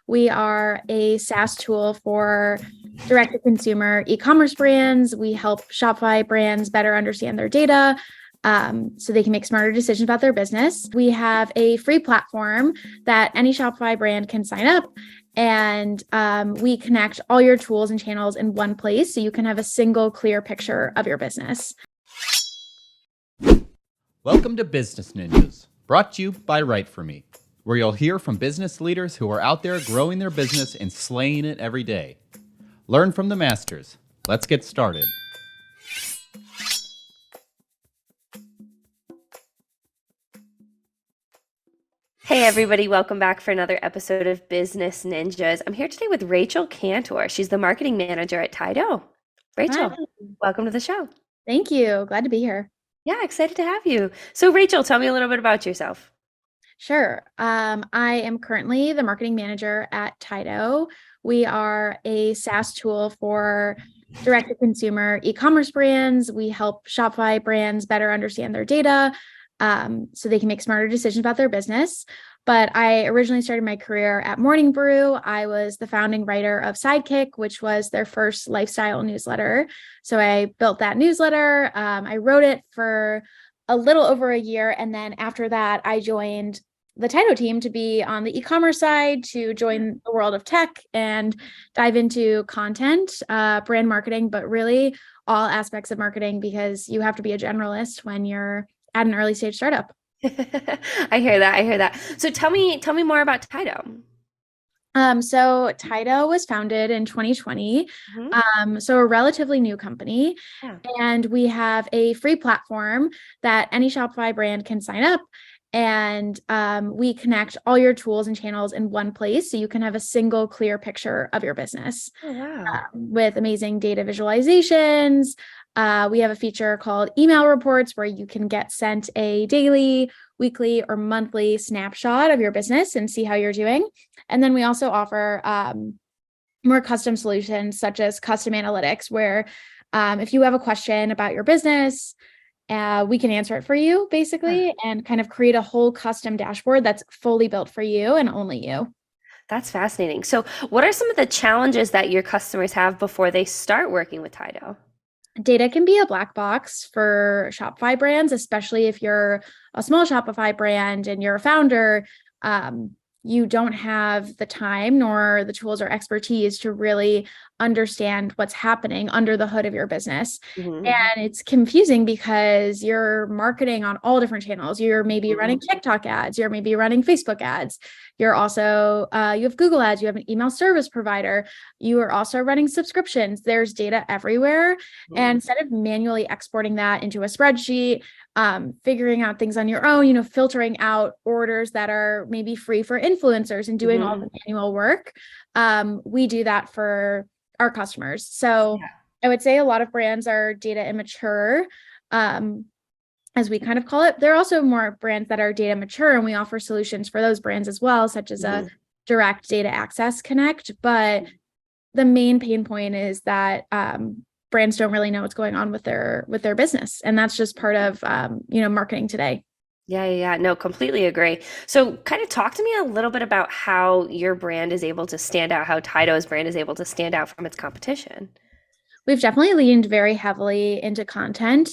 We are a SaaS tool for direct-to-consumer e-commerce brands. We help Shopify brands better understand their data so they can make smarter decisions about their business. We have a free platform that any Shopify brand can sign up, and we connect all your tools and channels in one place so you can have a single clear picture of your business. Welcome to Business Ninjas, brought to you by WriteForMe, where you'll hear from business leaders who are out there growing their business and slaying it every day. Learn from the masters. Let's get started. Hey everybody, welcome back for another episode of Business Ninjas. I'm here today with Rachel Cantor. She's the marketing manager at Tydo. Rachel, Hi. welcome to the show. Thank you. Glad to be here. Yeah, excited to have you. So Rachel, tell me a little bit about yourself. Sure. I am currently the marketing manager at Tydo. We are a SaaS tool for direct-to-consumer e-commerce brands. We help Shopify brands better understand their data so they can make smarter decisions about their business. But I originally started my career at Morning Brew. I was the founding writer of Sidekick, which was their first lifestyle newsletter. So I built that newsletter. I wrote it for a little over a year. And then after that, I joined the Tydo team to be on the e-commerce side, to join the world of tech and dive into content, brand marketing, but really all aspects of marketing, because you have to be a generalist when you're at an early stage startup. I hear that. So tell me more about Tydo. So Tydo was founded in 2020. So a relatively new company. Yeah. And we have a free platform that any Shopify brand can sign up. And we connect all your tools and channels in one place so you can have a single clear picture of your business. Oh, wow. With amazing data visualizations. We have a feature called email reports where you can get sent a daily, weekly, or monthly snapshot of your business and see how you're doing. And then we also offer more custom solutions such as custom analytics, where if you have a question about your business, we can answer it for you basically, and kind of create a whole custom dashboard that's fully built for you and only you. That's fascinating. So what are some of the challenges that your customers have before they start working with Tydo? Data can be a black box for Shopify brands, especially if you're a small Shopify brand and you're a founder. You don't have the time nor the tools or expertise to really understand what's happening under the hood of your business. Mm-hmm. And it's confusing because you're marketing on all different channels. You're maybe running TikTok ads, you're maybe running Facebook ads. You're also, you have Google ads, you have an email service provider. You are also running subscriptions. There's data everywhere. And instead of manually exporting that into a spreadsheet, figuring out things on your own, filtering out orders that are maybe free for influencers and doing all the manual work, we do that for our customers. So I would say a lot of brands are data immature, as we kind of call it. There are also more brands that are data mature, and we offer solutions for those brands as well, such as a direct data access connect. But the main pain point is that brands don't really know what's going on with their business, and that's just part of marketing today. Yeah. No, completely agree. So kind of talk to me a little bit about how your brand is able to stand out, how Tydo's brand is able to stand out from its competition. We've definitely leaned very heavily into content.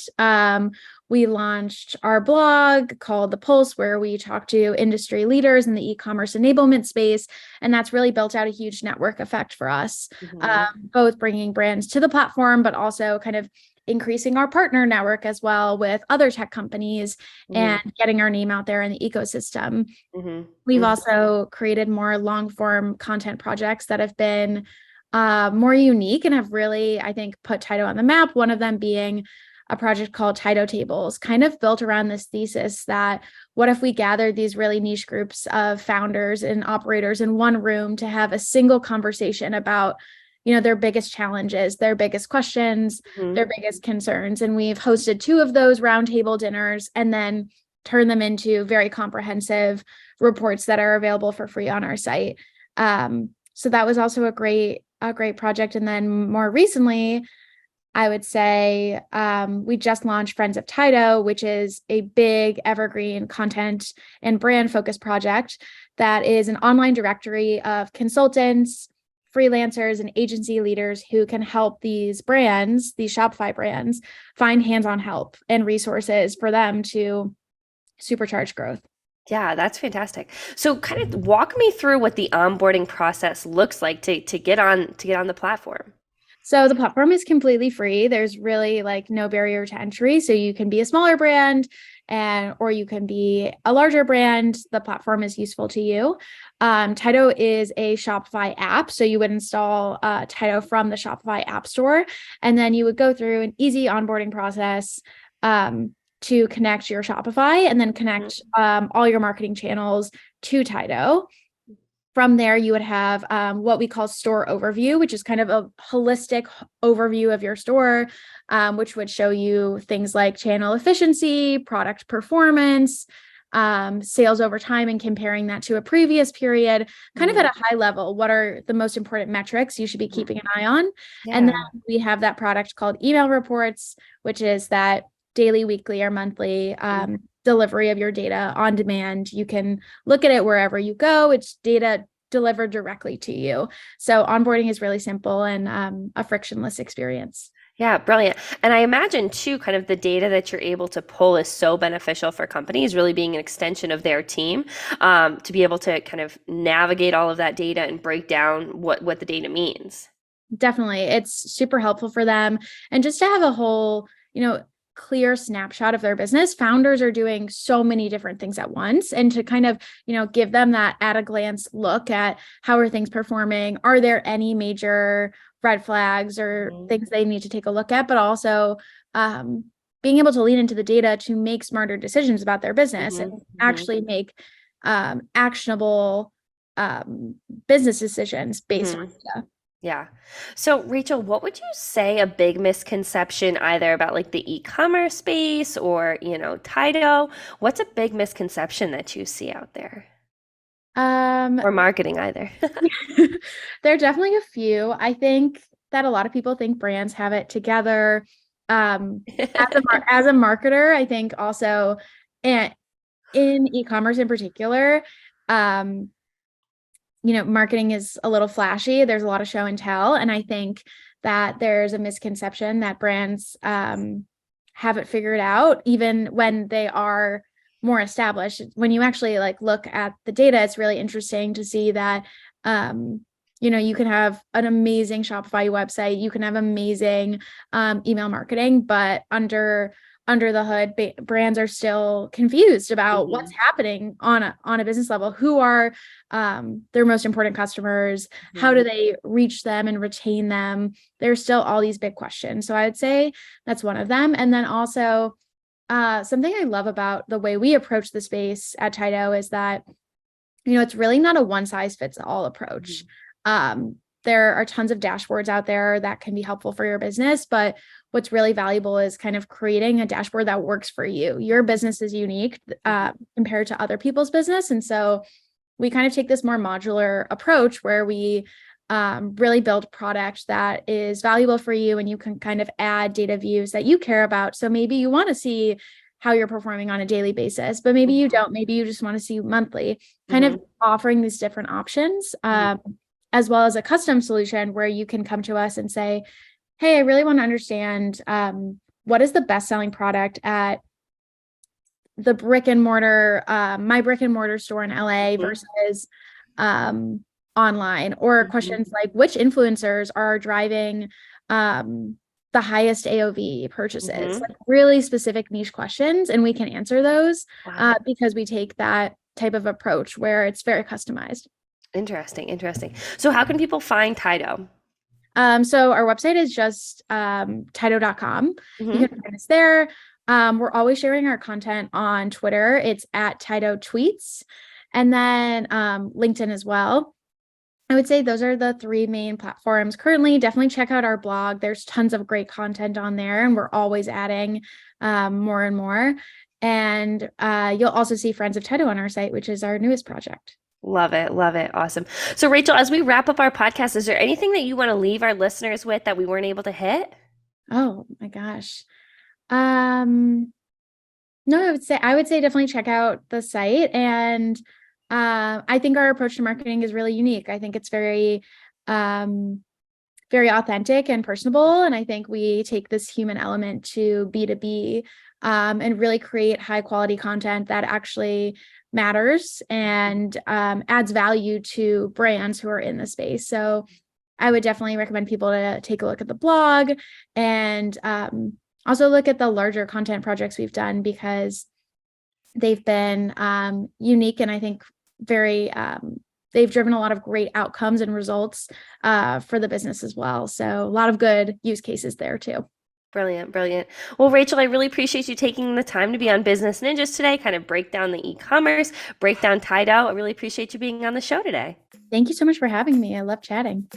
We launched our blog called The Pulse, where we talk to industry leaders in the e-commerce enablement space. And that's really built out a huge network effect for us, both bringing brands to the platform, but also kind of increasing our partner network as well with other tech companies and getting our name out there in the ecosystem. We've also created more long-form content projects that have been more unique and have really, I think, put Tydo on the map. One of them being a project called Tydo Tables, kind of built around this thesis that what if we gathered these really niche groups of founders and operators in one room to have a single conversation about their biggest challenges, their biggest questions, their biggest concerns. And we've hosted 2 of those roundtable dinners and then turned them into very comprehensive reports that are available for free on our site. So that was also a great project. And then more recently, I would say we just launched Friends of Tydo, which is a big evergreen content and brand focused project that is an online directory of consultants, freelancers, and agency leaders who can help these brands, these Shopify brands, find hands-on help and resources for them to supercharge growth. Yeah, that's fantastic. So kind of walk me through what the onboarding process looks like to get on the platform. So the platform is completely free. There's really like no barrier to entry. So you can be a smaller brand or you can be a larger brand. The platform is useful to you. Tydo is a Shopify app. So you would install Tydo from the Shopify App Store, and then you would go through an easy onboarding process to connect your Shopify and then connect all your marketing channels to Tydo. From there, you would have what we call store overview, which is kind of a holistic overview of your store, which would show you things like channel efficiency, product performance, sales over time, and comparing that to a previous period, kind of at a high level. What are the most important metrics you should be keeping an eye on? Yeah. And then we have that product called email reports, which is that daily, weekly, or monthly delivery of your data on demand. You can look at it wherever you go. It's data delivered directly to you. So onboarding is really simple and a frictionless experience. Yeah, brilliant. And I imagine too, kind of the data that you're able to pull is so beneficial for companies, really being an extension of their team, to be able to kind of navigate all of that data and break down what the data means. Definitely. It's super helpful for them. And just to have a whole, clear snapshot of their business. Founders are doing so many different things at once, and to kind of, give them that at a glance look at how are things performing? Are there any major red flags or things they need to take a look at? But also being able to lean into the data to make smarter decisions about their business and actually make actionable business decisions based on data. Yeah. So Rachel, what would you say a big misconception either about like the e-commerce space or, Tydo? What's a big misconception that you see out there? Or marketing either. There are definitely a few. I think that a lot of people think brands have it together. As a marketer, I think also, and in e-commerce in particular, marketing is a little flashy. There's a lot of show and tell. And I think that there's a misconception that brands have it figured out, even when they are more established. When you actually look at the data, it's really interesting to see that, you can have an amazing Shopify website, you can have amazing email marketing, but under the hood, brands are still confused about what's happening on a business level. Who are their most important customers? How do they reach them and retain them? There's still all these big questions. So I would say that's one of them. And then also something I love about the way we approach the space at Tydo is that, it's really not a one size fits all approach. There are tons of dashboards out there that can be helpful for your business, but what's really valuable is kind of creating a dashboard that works for you. Your business is unique compared to other people's business. And so we kind of take this more modular approach where we really build a product that is valuable for you, and you can kind of add data views that you care about. So maybe you want to see how you're performing on a daily basis, but maybe you don't. Maybe you just want to see monthly, kind of offering these different options. As well as a custom solution where you can come to us and say, hey, I really want to understand what is the best selling product at the brick and mortar, my brick and mortar store in LA versus online, or questions like which influencers are driving the highest AOV purchases, like really specific niche questions. And we can answer those because we take that type of approach where it's very customized. Interesting. So how can people find Tydo? So our website is just tydo.com. You can find us there. We're always sharing our content on Twitter. It's at Tydo Tweets, and then LinkedIn as well. I would say those are the three main platforms currently. Definitely check out our blog. There's tons of great content on there, and we're always adding more and more. And you'll also see Friends of Tydo on our site, which is our newest project. Love it. Awesome. So Rachel, as we wrap up our podcast, is there anything that you want to leave our listeners with that we weren't able to hit? Oh my gosh. Um, no, I would say definitely check out the site. And I think our approach to marketing is really unique. I think it's um, very authentic and personable. And I think we take this human element to B2B, and really create high quality content that actually matters and adds value to brands who are in the space. So I would definitely recommend people to take a look at the blog and also look at the larger content projects we've done, because they've been unique, and I think very they've driven a lot of great outcomes and results for the business as well. So a lot of good use cases there too. Brilliant, brilliant. Well, Rachel, I really appreciate you taking the time to be on Business Ninjas today, kind of break down the e-commerce, break down Tydo. I really appreciate you being on the show today. Thank you so much for having me. I love chatting.